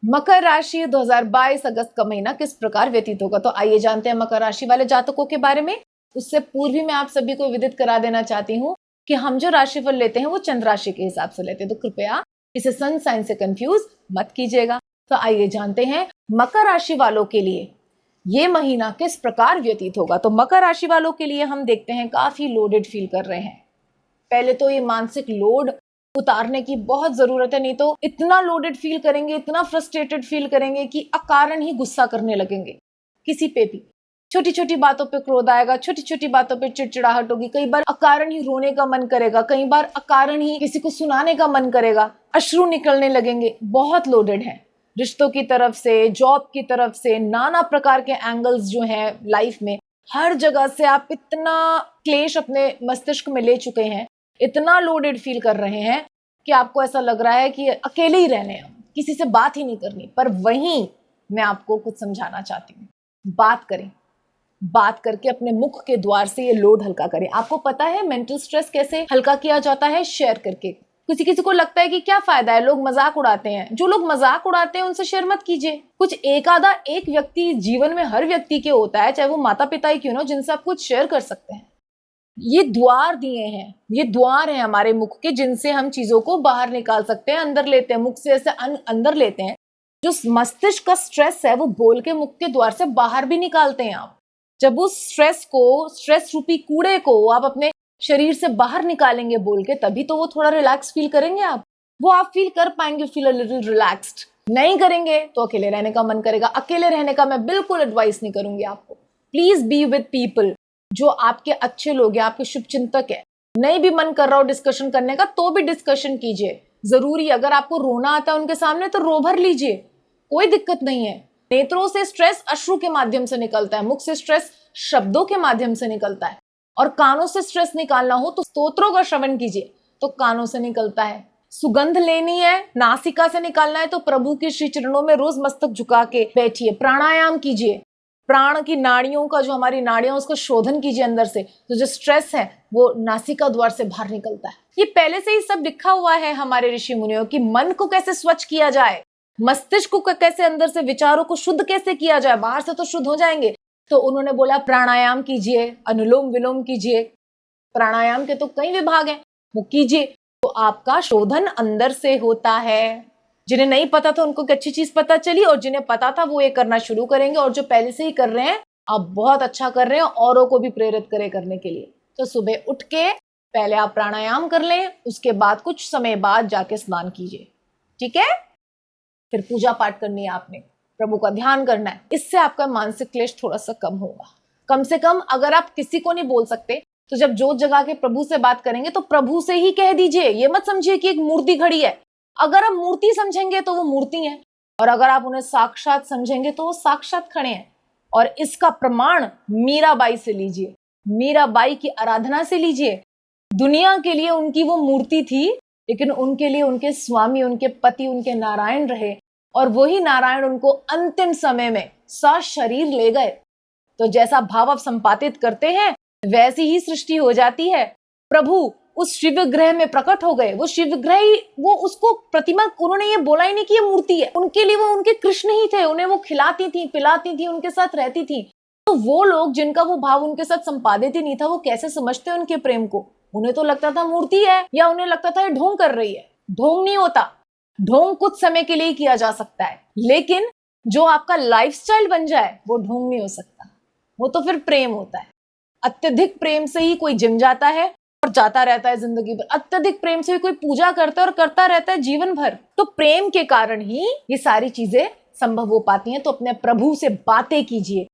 मकर राशि 2022 अगस्त का महीना किस प्रकार व्यतीत होगा। तो आइए जानते हैं मकर राशि वाले जातकों के बारे में। उससे पूर्व भी मैं आप सभी को विदित करा देना चाहती हूँ कि हम जो राशिफल लेते हैं वो चंद्र राशि के हिसाब से लेते हैं, तो कृपया इसे सन साइन से कंफ्यूज मत कीजिएगा। तो आइए जानते हैं मकर राशि वालों के लिए ये महीना किस प्रकार व्यतीत होगा। तो मकर राशि वालों के लिए हम देखते हैं काफी लोडेड फील कर रहे हैं। पहले तो ये मानसिक लोड उतारने की बहुत जरूरत है, नहीं तो इतना लोडेड फील करेंगे, इतना फ्रस्ट्रेटेड फील करेंगे कि अकारण ही गुस्सा करने लगेंगे किसी पे भी। छोटी छोटी बातों पे क्रोध आएगा, छोटी छोटी बातों पे चिड़चिड़ाहट होगी, कई बार अकारण ही रोने का मन करेगा, कई बार अकारण ही किसी को सुनाने का मन करेगा, अश्रु निकलने लगेंगे। बहुत लोडेड है रिश्तों की तरफ से, जॉब की तरफ से, नाना प्रकार के एंगल्स जो हैं लाइफ में, हर जगह से आप इतना क्लेश अपने मस्तिष्क में ले चुके हैं, इतना लोडेड फील कर रहे हैं कि आपको ऐसा लग रहा है कि अकेले ही रहने हैं, किसी से बात ही नहीं करनी। पर वहीं मैं आपको कुछ समझाना चाहती हूँ, बात करें, बात करके अपने मुख के द्वार से ये लोड हल्का करें। आपको पता है मेंटल स्ट्रेस कैसे हल्का किया जाता है? शेयर करके। किसी किसी को लगता है कि क्या फायदा है, लोग मजाक उड़ाते हैं। जो लोग मजाक उड़ाते हैं उनसे शेयर मत कीजिए। कुछ एक आधा एक व्यक्ति जीवन में हर व्यक्ति के होता है, चाहे वो माता पिता ही क्यों ना, जिनसे आप कुछ शेयर कर सकते हैं। ये द्वार दिए हैं, ये द्वार हैं हमारे मुख के, जिनसे हम चीजों को बाहर निकाल सकते हैं, अंदर लेते हैं, मुख से ऐसे अंदर लेते हैं। जो मस्तिष्क का स्ट्रेस है वो बोल के मुख के द्वार से बाहर भी निकालते हैं आप। जब उस स्ट्रेस को, स्ट्रेस रूपी कूड़े को आप अपने शरीर से बाहर निकालेंगे बोल के, तभी तो वो थोड़ा रिलैक्स फील करेंगे आप। वो आप फील कर पाएंगे, फील अ लिटिल रिलैक्स्ड। नहीं करेंगे तो अकेले रहने का मन करेगा। अकेले रहने का मैं बिल्कुल एडवाइस नहीं करूंगी आपको। प्लीज बी विद पीपल जो आपके अच्छे लोग हैं, आपके शुभ चिंतक है। नहीं भी मन कर रहा हो डिस्कशन करने का तो भी डिस्कशन कीजिए। जरूरी अगर आपको रोना आता है उनके सामने तो रो भर लीजिए, कोई दिक्कत नहीं है। नेत्रों से स्ट्रेस अश्रु के माध्यम से निकलता है, मुख से स्ट्रेस शब्दों के माध्यम से निकलता है, और कानों से स्ट्रेस निकालना हो तो स्तोत्रों का श्रवण कीजिए, तो कानों से निकलता है। सुगंध लेनी है, नासिका से निकालना है, तो प्रभु के श्री चरणों में रोज मस्तक झुका के बैठिए, प्राणायाम कीजिए। प्राण की नाड़ियों का, जो हमारी नाड़ियां, उसको शोधन कीजिए अंदर से। तो जो स्ट्रेस है वो नासिका द्वार से बाहर निकलता है। ये पहले से ही सब लिखा हुआ है हमारे ऋषि मुनियों की, मन को कैसे स्वच्छ किया जाए, मस्तिष्क को कैसे अंदर से विचारों को शुद्ध कैसे किया जाए। बाहर से तो शुद्ध हो जाएंगे, तो उन्होंने बोला प्राणायाम कीजिए, अनुलोम विलोम कीजिए। प्राणायाम के तो कई विभाग हैं, वो कीजिए तो आपका शोधन अंदर से होता है। जिन्हें नहीं पता था उनको अच्छी चीज पता चली, और जिन्हें पता था वो ये करना शुरू करेंगे, और जो पहले से ही कर रहे हैं आप बहुत अच्छा कर रहे हैं, औरों को भी प्रेरित करें करने के लिए। तो सुबह उठ के पहले आप प्राणायाम कर लें, उसके बाद कुछ समय बाद जाके स्नान कीजिए, ठीक है। फिर पूजा पाठ करनी है आपने, प्रभु का ध्यान करना है। इससे आपका मानसिक क्लेश थोड़ा सा कम होगा। कम से कम अगर आप किसी को नहीं बोल सकते तो जब जोत जगा के प्रभु से बात करेंगे तो प्रभु से ही कह दीजिए। ये मत समझिए कि एक मूर्ति खड़ी है। अगर आप मूर्ति समझेंगे तो वो मूर्ति है, और अगर आप उन्हें साक्षात समझेंगे तो वो साक्षात खड़े हैं। और इसका प्रमाण मीराबाई से लीजिए, मीराबाई की आराधना से लीजिए। दुनिया के लिए उनकी वो मूर्ति थी, लेकिन उनके लिए उनके स्वामी, उनके पति, उनके नारायण रहे, और वही नारायण उनको अंतिम समय में सशरीर ले गए। तो जैसा भाव आप संपादित करते हैं वैसी ही सृष्टि हो जाती है। प्रभु उस शिव ग्रह में प्रकट हो गए। वो शिव ग्रह ही, वो उसको प्रतिमा, उन्होंने ये बोला ही नहीं कि ये मूर्ति है। उनके लिए वो उनके कृष्ण ही थे, उन्हें वो खिलाती थी, पिलाती थी, उनके साथ रहती थी। तो वो लोग जिनका वो भाव उनके साथ संपादित ही नहीं था, वो कैसे समझते उनके प्रेम को? उन्हें तो लगता था मूर्ति है, या उन्हें लगता था ये ढोंग कर रही है। ढोंग नहीं होता। ढोंग कुछ समय के लिए किया जा सकता है, लेकिन जो आपका लाइफस्टाइल बन जाए वो ढोंग नहीं हो सकता। वो तो फिर प्रेम होता है। अत्यधिक प्रेम से ही कोई जिम जाता है और जाता रहता है जिंदगी भर। अत्यधिक प्रेम से ही कोई पूजा करता है और करता रहता है जीवन भर। तो प्रेम के कारण ही ये सारी चीजें संभव हो पाती हैं। तो अपने प्रभु से बातें कीजिए,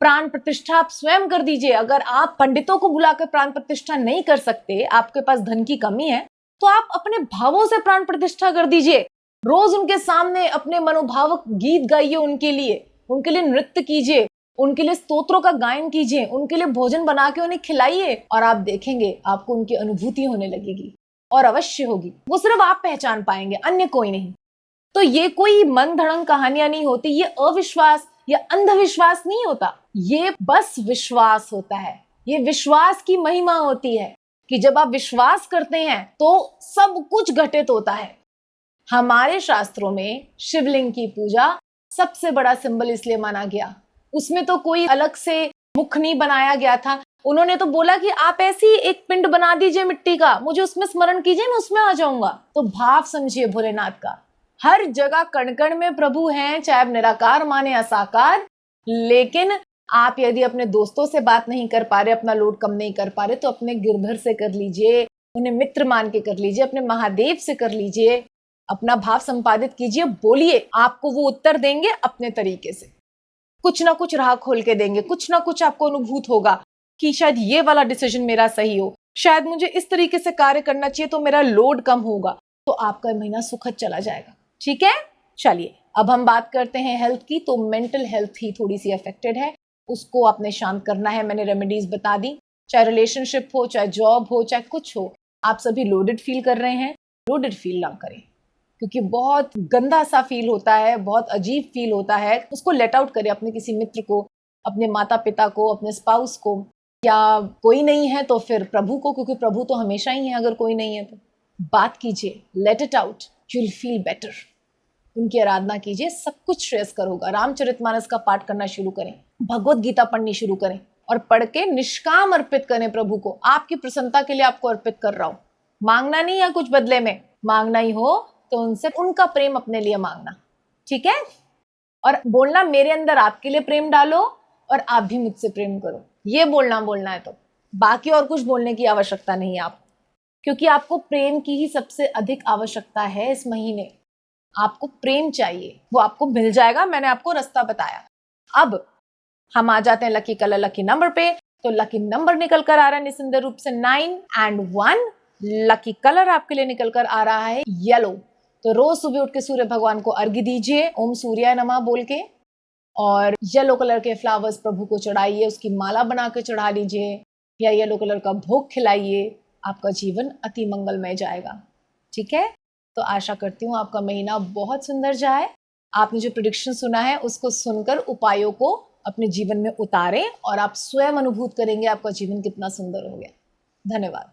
प्राण प्रतिष्ठा आप स्वयं कर दीजिए। अगर आप पंडितों को बुलाकर प्राण प्रतिष्ठा नहीं कर सकते, आपके पास धन की कमी है, तो आप अपने भावों से प्राण प्रतिष्ठा कर दीजिए। रोज उनके सामने अपने मनोभावक गीत गाइए, उनके लिए नृत्य कीजिए, उनके लिए स्तोत्रों का गायन कीजिए, उनके लिए भोजन बना के उन्हें खिलाइए, और आप देखेंगे आपको उनकी अनुभूति होने लगेगी, और अवश्य होगी। वो सिर्फ आप पहचान पाएंगे, अन्य कोई नहीं। तो ये कोई मन धड़ंग कहानियां नहीं होती, ये अविश्वास या अंधविश्वास नहीं होता, ये बस विश्वास होता है। ये विश्वास की महिमा होती है कि जब आप विश्वास करते हैं तो सब कुछ घटित होता है। हमारे शास्त्रों में शिवलिंग की पूजा सबसे बड़ा सिंबल इसलिए माना गया, उसमें तो कोई अलग से मुख नहीं बनाया गया था। उन्होंने तो बोला कि आप ऐसी एक पिंड बना दीजिए मिट्टी का, मुझे उसमें स्मरण कीजिए, मैं उसमें आ जाऊंगा। तो भाव समझिए भोलेनाथ का, हर जगह कण कण में प्रभु हैं, चाहे आप निराकार माने या साकार। लेकिन आप यदि अपने दोस्तों से बात नहीं कर पा रहे, अपना लोड कम नहीं कर पा रहे, तो अपने गिरधर से कर लीजिए, उन्हें मित्र मान के कर लीजिए, अपने महादेव से कर लीजिए, अपना भाव संपादित कीजिए, बोलिए, आपको वो उत्तर देंगे अपने तरीके से, कुछ ना कुछ राह खोल के देंगे, कुछ ना कुछ आपको अनुभूत होगा कि शायद ये वाला डिसीजन मेरा सही हो, शायद मुझे इस तरीके से कार्य करना चाहिए तो मेरा लोड कम होगा, तो आपका महीना सुखद चला जाएगा। ठीक है, चलिए अब हम बात करते हैं हेल्थ की। तो मेंटल हेल्थ ही थोड़ी सी अफेक्टेड है, उसको आपने शांत करना है। मैंने रेमेडीज बता दी, चाहे रिलेशनशिप हो, चाहे जॉब हो, चाहे कुछ हो, आप सभी लोडेड फील कर रहे हैं, लोडेड फील ना करें, क्योंकि बहुत गंदा सा फील होता है, बहुत अजीब फील होता है। उसको लेट आउट करें अपने किसी मित्र को, अपने माता पिता को, अपने स्पाउस को, या कोई नहीं है तो फिर प्रभु को, क्योंकि प्रभु तो हमेशा ही है, अगर कोई नहीं है तो बात कीजिए, let it out, you will feel better. उनकी आराधना कीजिए, सब कुछ श्रेयस्कर होगा। रामचरितमानस का पाठ करना शुरू करें, भगवत गीता पढ़नी शुरू करें, और पढ़ के निष्काम अर्पित करें प्रभु को। आपकी प्रसन्नता के लिए आपको अर्पित कर रहा हूं, मांगना नहीं है कुछ बदले में, मांगना ही हो तो उनसे उनका प्रेम अपने लिए मांगना। ठीक है, और बोलना मेरे अंदर आपके लिए प्रेम डालो और आप भी मुझसे प्रेम करो, ये बोलना है। तो बाकी और कुछ बोलने की आवश्यकता नहीं है आपको, क्योंकि आपको प्रेम की ही सबसे अधिक आवश्यकता है इस महीने। आपको प्रेम चाहिए, वो आपको मिल जाएगा, मैंने आपको रास्ता बताया। अब हम आ जाते हैं लकी कलर, लकी नंबर पे। तो लकी नंबर निकल कर आ रहा है निसंदेह रूप से 9 and 1। लकी कलर आपके लिए निकल कर आ रहा है येलो। तो रोज सुबह उठ के सूर्य भगवान को अर्घ्य दीजिए, ओम सूर्याय नमः बोल के, और येलो कलर के फ्लावर्स प्रभु को चढ़ाइए, उसकी माला बना के चढ़ा लीजिए, या येलो कलर का भोग खिलाइए। आपका जीवन अति मंगलमय जाएगा। ठीक है, तो आशा करती हूँ आपका महीना बहुत सुंदर जाए। आपने जो प्रेडिक्शन सुना है उसको सुनकर उपायों को अपने जीवन में उतारें, और आप स्वयं अनुभूत करेंगे आपका जीवन कितना सुंदर हो गया। धन्यवाद।